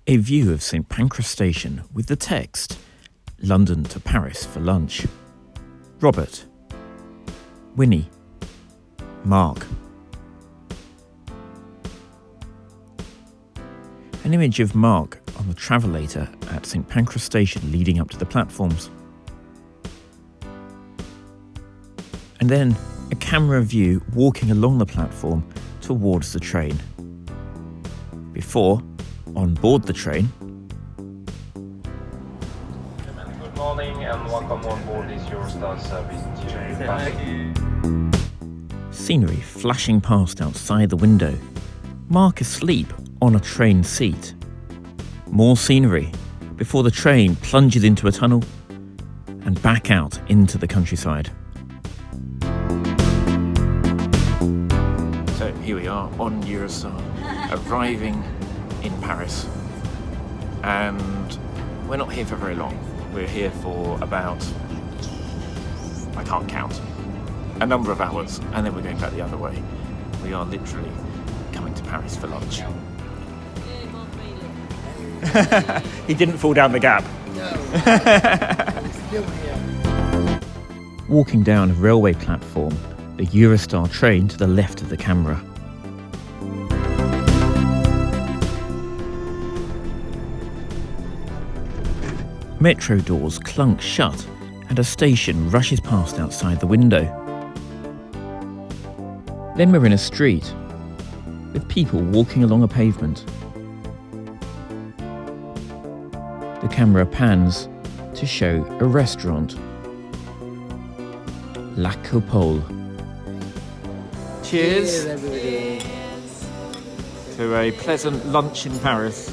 A view of St Pancras station with the text, London to Paris for lunch. Robert, Winnie, Mark. An image of Mark on the travelator at St Pancras station leading up to the platforms. And then a camera view walking along the platform towards the train. Before, on board the train. Good morning and welcome on board this Eurostar service to Scenery flashing past outside the window. Mark asleep on a train seat. More scenery before the train plunges into a tunnel and back out into the countryside. So here we are on Eurostar, arriving in Paris, and we're not here for very long. We're here for about, I can't count, a number of hours, and then we're going back the other way. We are literally coming to Paris for lunch. He didn't fall down the gap. No. I'm still here. Walking down a railway platform, the Eurostar train to the left of the camera. Metro doors clunk shut and a station rushes past outside the window. Then we're in a street with people walking along a pavement. The camera pans to show a restaurant. La Coupole. Cheers Everybody. to a pleasant lunch in Paris.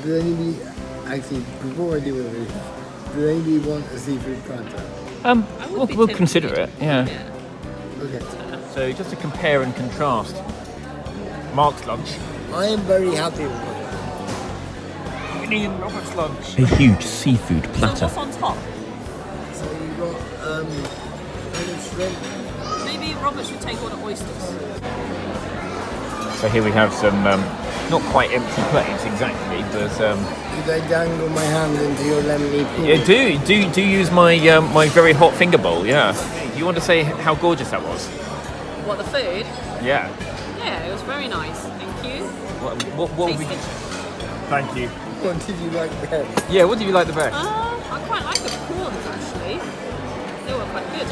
Do anybody, actually, before I do it, do anybody want a seafood platter? We'll consider it, yeah. Okay. So just to compare and contrast Mark's lunch, I am very happy with it. Winnie and Robert's lunch. A huge seafood platter. So what's on top? So you've got shrimp. Maybe Robert should take all the oysters. So here we have some not quite empty plates exactly, but Did I dangle my hand into your lemony pool? yeah, do use my my very hot finger bowl. Yeah. Do you want to say how gorgeous that was? What, the food? Yeah. Yeah, it was very nice. Thank you. What we? Tasty. Thank you. What did you like best? Yeah. What do you like the best? I quite like the prawns actually. They were quite good.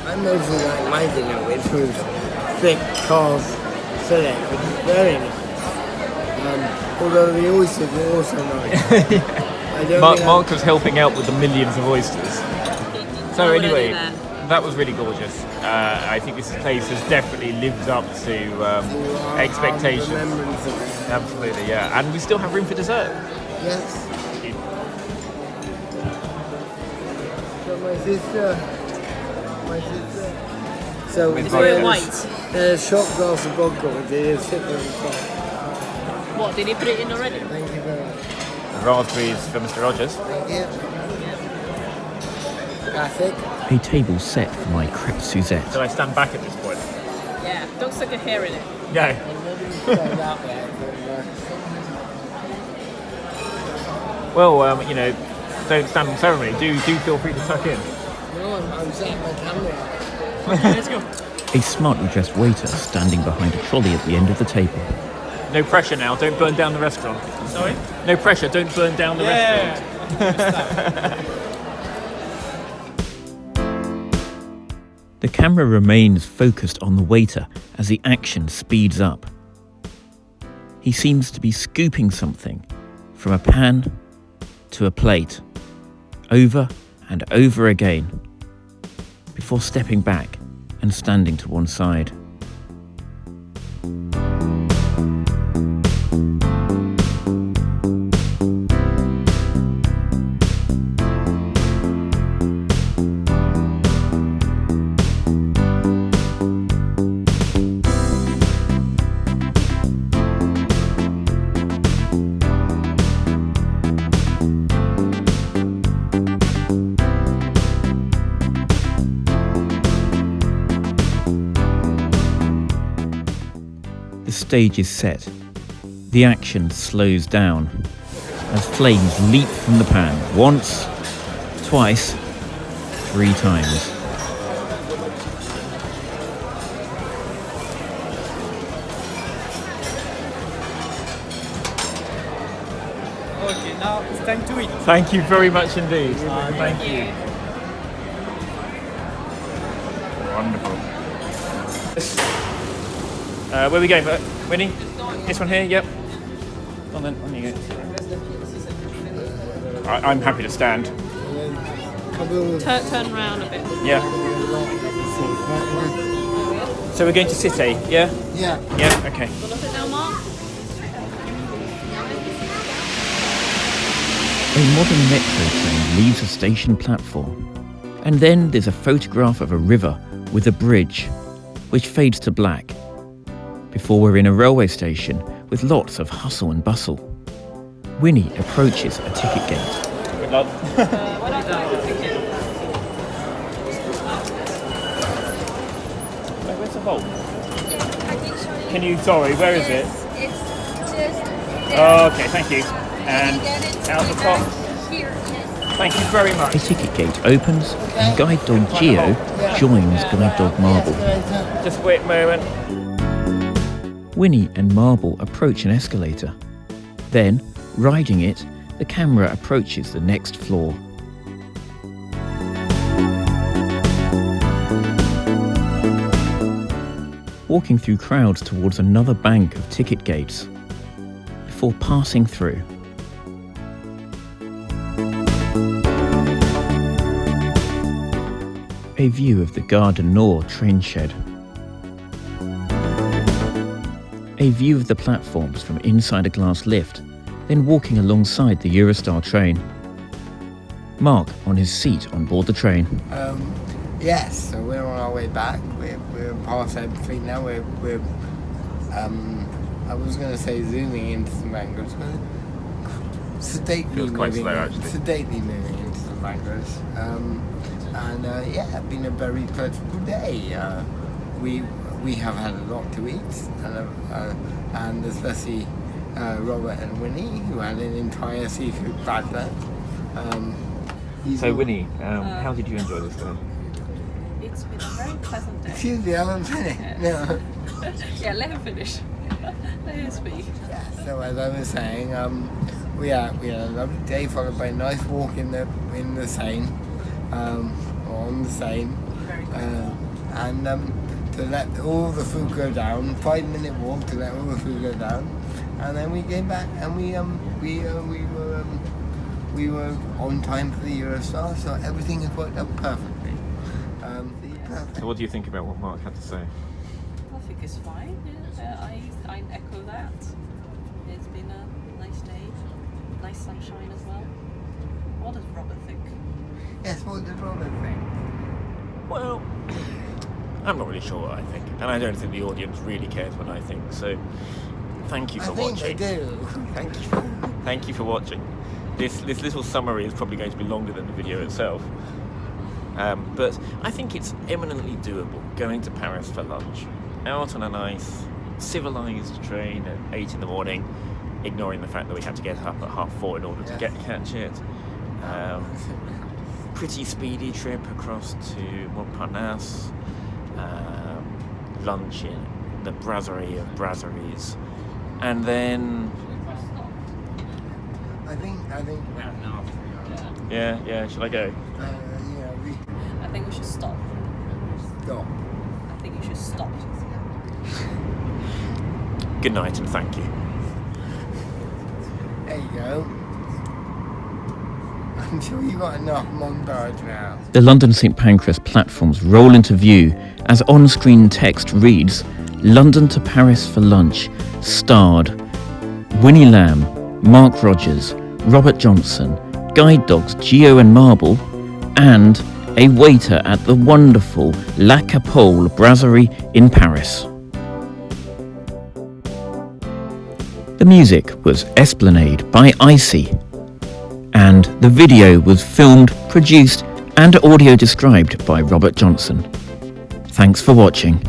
I mostly like my dinner, which was thick carved fillet, which is very nice. Although the oysters were also nice. I don't Mark was helping out with the millions of oysters. So Why would I anyway, do that? that was really gorgeous. I think this place has definitely lived up to expectations. Remembrance of it. Absolutely, yeah. And we still have room for dessert. Yes. So my sister. So With It's real vodka. white. a shot glass of vodka with the tipper on top. What, did he put it in already? Thank you very much. Raspberries for Mr. Rogers. Thank you. Classic. A table set for my crepe suzette. Should I stand back at this point? Yeah, don't stick your hair in it. No. Well, don't stand on ceremony. Do feel free to tuck in. No, I'm setting my camera up. Let's go. A smartly dressed waiter standing behind a trolley at the end of the table. No pressure now, don't burn down the restaurant. Sorry? No pressure, don't burn down the restaurant. The camera remains focused on the waiter as the action speeds up. He seems to be scooping something from a pan to a plate, over and over again, before stepping back and standing to one side. The stage is set. The action slows down as flames leap from the pan once, twice, 3 times. Okay, now it's time to eat. Thank you very much indeed. Thank you. Wonderful. Where are we going, Winnie? This one here, yep. On then, on you go. I'm happy to stand. Turn round a bit. Yeah. So we're going to Cité, yeah? Yeah. Yeah, okay. Want to sit down, Mark? A modern metro train leaves a station platform, and then there's a photograph of a river with a bridge, which fades to black, before we're in a railway station with lots of hustle and bustle. Winnie approaches a ticket gate. Good luck. Why don't I take a ticket? Where's the vault? Can you, sorry, where is it? It's just Oh, okay, thank you. And out the top. here. Thank you very much. A ticket gate opens and guide dog Gio joins guide dog Marble. Just wait a moment. Winnie and Marble approach an escalator. Then, riding it, the camera approaches the next floor. Walking through crowds towards another bank of ticket gates before passing through. A view of the Gare du Nord train shed. A view of the platforms from inside a glass lift, then walking alongside the Eurostar train. Mark on his seat on board the train. Yes, so we're on our way back. We're past everything now. We're I was going to say zooming into St Pancras, but sedately moving into St Pancras. Yeah, been a very pleasurable day. We have had a lot to eat, and especially Robert and Winnie, who had an entire seafood platter. So Winnie, how did you enjoy this day? It's been a very pleasant day. Excuse me, I haven't finished. No. Yeah, let him finish. Let him speak. Yeah, so as I was saying, we had a lovely day followed by a nice walk in the Seine, or on the Seine, and to let all the food go down. 5-minute walk to let all the food go down, and then we came back and we were on time for the Eurostar, so everything has worked out perfectly. So what do you think about what Mark had to say? I think it's fine. Yeah. I echo that. It's been a nice day, nice sunshine as well. What does Robert think? Yes, what did Robert think? Well, I'm not really sure what I think, and I don't think the audience really cares what I think. So, thank you for watching. I think they do. Thank you for watching. This little summary is probably going to be longer than the video itself. But I think it's eminently doable going to Paris for lunch, out on a nice, civilised train at 8 in the morning, ignoring the fact that we had to get up at 4:30 in order to catch it. Pretty speedy trip across to Montparnasse, lunch in the brasserie of brasseries, and then... I think. Yeah, shall I go? I think we should stop. Stop. I think you should stop. Good night and thank you. There you go. I'm sure you got enough montage now. The London St Pancras platforms roll into view as on-screen text reads, "London to Paris for lunch, starred Winnie Lamb, Mark Rogers, Robert Johnson, guide dogs Gio and Marble, and a waiter at the wonderful La Coupole brasserie in Paris." The music was Esplanade by Icy, and the video was filmed, produced and audio described by Robert Johnson. Thanks for watching.